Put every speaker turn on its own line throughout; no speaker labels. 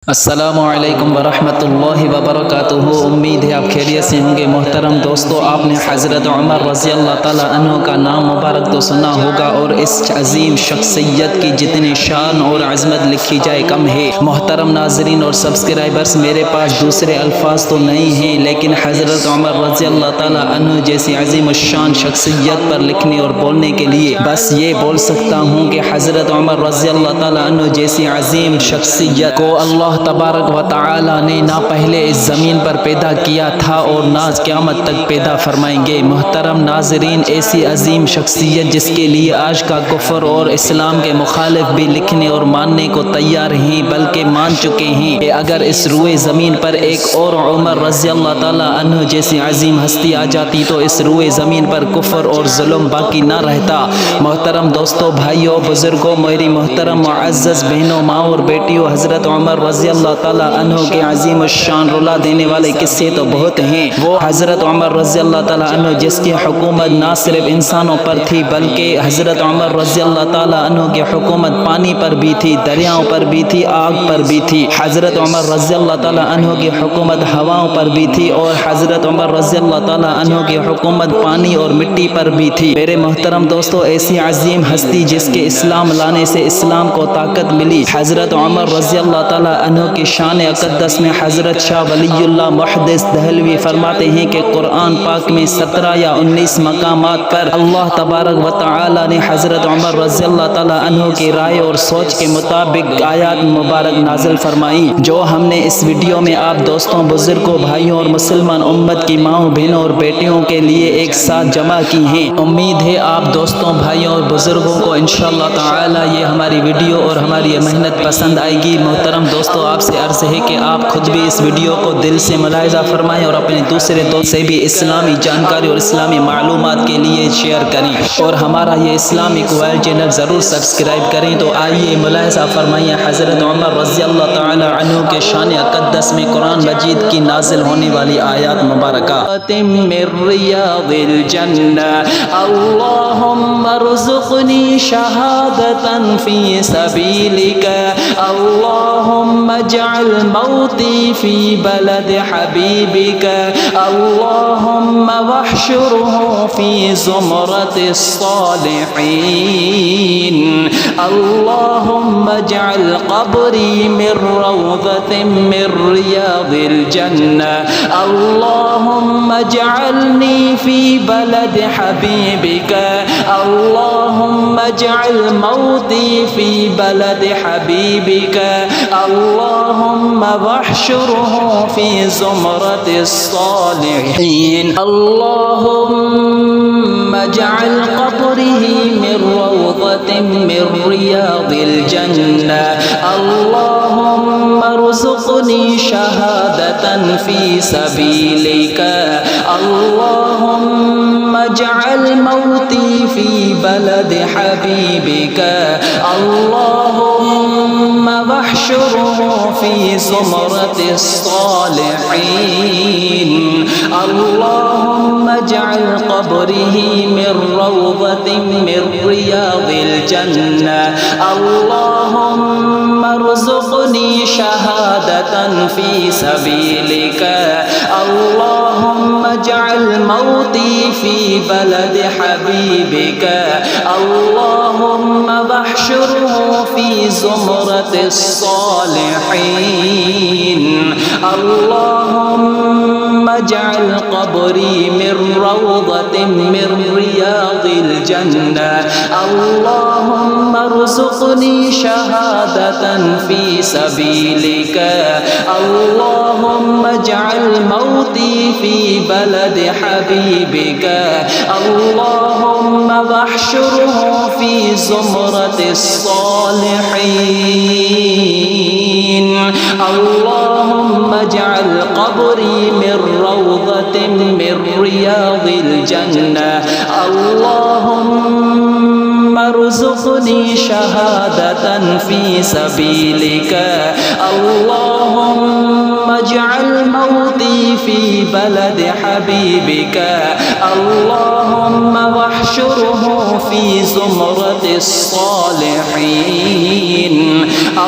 السلام علیکم ورحمۃ اللہ وبرکاتہ۔ امید ہے آپ خیریت سے ہوں گے۔ محترم دوستو، آپ نے حضرت عمر رضی اللہ تعالیٰ عنہ کا نام مبارک تو سنا ہوگا، اور اس عظیم شخصیت کی جتنی شان اور عظمت لکھی جائے کم ہے۔ محترم ناظرین اور سبسکرائبرز، میرے پاس دوسرے الفاظ تو نہیں ہیں، لیکن حضرت عمر رضی اللہ تعالیٰ عنہ جیسی عظیم الشان شخصیت پر لکھنے اور بولنے کے لیے بس یہ بول سکتا ہوں کہ حضرت عمر رضی اللہ تعالیٰ عنہ جیسی عظیم شخصیت کو اللہ تبارک و تعالی نے نہ پہلے اس زمین پر پیدا کیا تھا اور نہ قیامت تک پیدا فرمائیں گے۔ محترم ناظرین، ایسی عظیم شخصیت جس کے لیے آج کا کفر اور اسلام کے مخالف بھی لکھنے اور ماننے کو تیار ہیں، بلکہ مان چکے ہیں کہ اگر اس روئے زمین پر ایک اور عمر رضی اللہ تعالی عنہ جیسی عظیم ہستی آ جاتی تو اس روئے زمین پر کفر اور ظلم باقی نہ رہتا۔ محترم دوستو، بھائیوں، بزرگوں، میری محترم معزز بہنوں، ماں اور بیٹیوں، حضرت عمر رضی اللہ تعالیٰ عنہ کے عظیم الشان رلا دینے والے قصے تو بہت ہیں۔ وہ حضرت عمر رضی اللہ تعالیٰ عنہ جس کی حکومت نہ صرف انسانوں پر تھی، بلکہ حضرت عمر رضی اللہ تعالیٰ عنہ کی حکومت پانی پر بھی تھی، دریاؤں پر بھی تھی، آگ پر بھی تھی۔ حضرت عمر رضی اللہ تعالیٰ عنہ کی حکومت ہواؤں پر بھی تھی، اور حضرت عمر رضی اللہ تعالیٰ عنہ کی حکومت پانی اور مٹی پر بھی تھی۔ میرے محترم دوستو، ایسی عظیم ہستی جس کے اسلام لانے سے اسلام کو طاقت ملی، حضرت عمر رضی اللہ تعالیٰ عنہ کی شان اقدس میں حضرت شاہ ولی اللہ محدث دہلوی فرماتے ہیں کہ قرآن پاک میں 17 یا 19 مقامات پر اللہ تبارک و تعالی نے حضرت عمر رضی اللہ تعالی عنہ کی رائے اور سوچ کے مطابق آیات مبارک نازل فرمائی، جو ہم نے اس ویڈیو میں آپ دوستوں، بزرگوں، بھائیوں اور مسلمان امت کی ماؤں، بہنوں اور بیٹیوں کے لیے ایک ساتھ جمع کی ہیں۔ امید ہے آپ دوستوں، بھائیوں اور بزرگوں کو انشاءاللہ تعالی یہ ہماری ویڈیو اور ہماری یہ محنت پسند آئے گی۔ محترم دوستوں، آپ سے عرض ہے کہ آپ خود بھی اس ویڈیو کو دل سے ملاحظہ فرمائیں اور اپنے دوسرے دوست سے بھی اسلامی جانکاری اور اسلامی معلومات کے لیے شیئر کریں، اور ہمارا یہ اسلامی کوائل چینل ضرور سبسکرائب کریں۔ تو آئیے ملاحظہ فرمائیں حضرت عمر رضی اللہ تعالی عنہ کے شان اقدس میں قرآن مجید کی نازل ہونے والی آیات مبارکہ۔ من ریاض الجنہ اللہم ارزقنی شہادتا فی سبیلک اللہم اجعل موتی فی بلد حبیبک اللہم واحشرہ فی زمرۃ الصالحین اللہم اجعل قبری من روضۃ من ریاض الجنہ اللہم اجعلنی فی بلد حبیبک اللہم اجعل موتی فی بلد حبیبک اللہم واحشرہ فی زمرۃ الصالحین اللہم اجعل قبرہ من روضۃ من ریاض الجنہ اللہم ارزقنی شہادتا فی سبیلک اللہم اجعل موتی فی بلد حبیبک اللہم واحشرہ فی زمرۃ الصالحین اللہم اجعل قبرہ من روضۃ من ریاض الجنہ اللہم ارزقنی شہادتا فی سبیلک اللہم اجعل موتی فی بلد حبیبک اللہم واحشرہ فی زمرۃ الصالحین اللہم اجعل قبری من روضۃ من ریاض الجنہ اللہم ارزقنی شہادتا فی سبیلک اللہم اجعل موتی فی بلد حبیبک اللہم واحشرہ فی زمرۃ الصالحین اللہم اجعل قبری من روضۃ من ریاض الجنہ اللہم ارزقنی شہادتا فی سبیلک اللہم اجعل موتی فی بلد حبیبک اللہم اللهم واحشره في زمرة الصالحين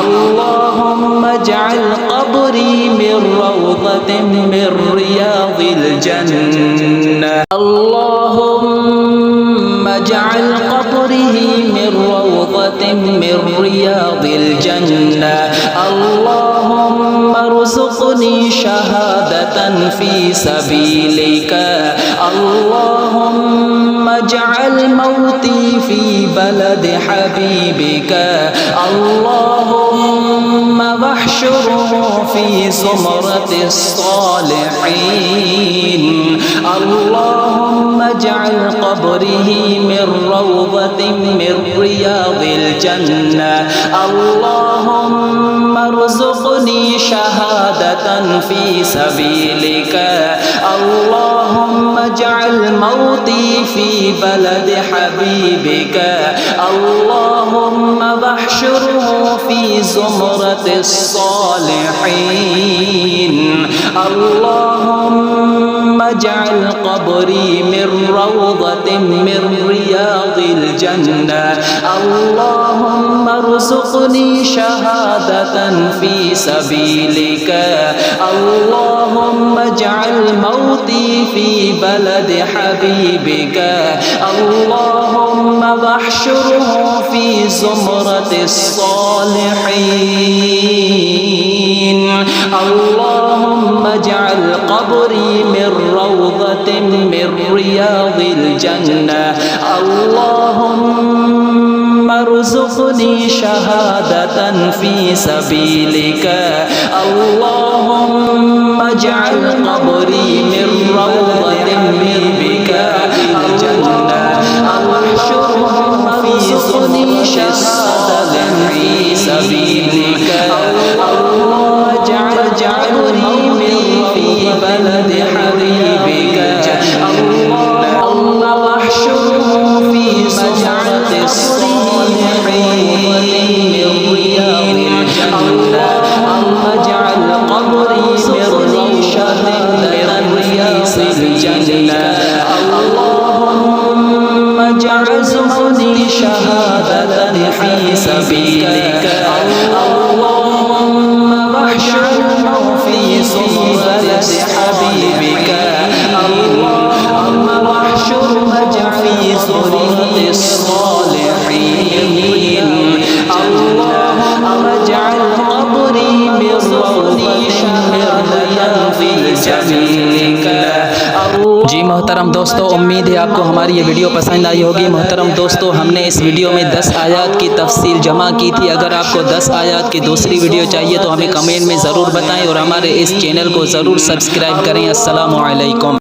اللهم اجعل قبري من روضة من رياض الجنة اللهم اجعل قبره من روضة من رياض الجنة اللهم ارزقني شهادة في سبيلك اللهم اجعل موتي في بلد حبيبك اللهم واحشره في زمرة الصالحين اللهم اجعل قبره من روضة من رياض الجنة اللهم ارزقني شهادة في سبيلك اللهم اجعل موتي في بلد حبيبك اللهم واحشره في زمرة الصالحين اللهم اجعل قبري من روضة من رياض الجنة اللهم ارزقني شهادة في سبيلك اللهم اجعل موتي في بلد حبيبك اللهم واحشره في زمرة الصالحين اللهم اجعل قبري من روضة من رياض الجنة اللهم ارزقني شهادة في سبيلك اللهم اجعل قبري من روضة من رياض الجنة واحشرهم في زمرة شهادة في سبيلك اللهم اجعلني في بلد حبيبك اللهم واحشرهم في زمرة الصالحين اللهم اجعل قبري من شهادة في الجنة اللهم اجعلني شهادة في سبيلك اللهم واحشرهم في زمرة حبيبك اللهم واحشرهم في زمرة الصالحين اللهم اجعل قبري من روضة من رياض الجنة जी मोहतरम दोस्तों, उम्मीद है आपको हमारी ये वीडियो पसंद आई होगी। मोहतरम दोस्तों, हमने इस वीडियो में 10 आयत की तफसील जमा की थी। अगर आपको 10 आयत की दूसरी वीडियो चाहिए तो हमें कमेंट में ज़रूर बताएं और हमारे इस चैनल को ज़रूर सब्सक्राइब करें। अस्सलामु अलैकुम।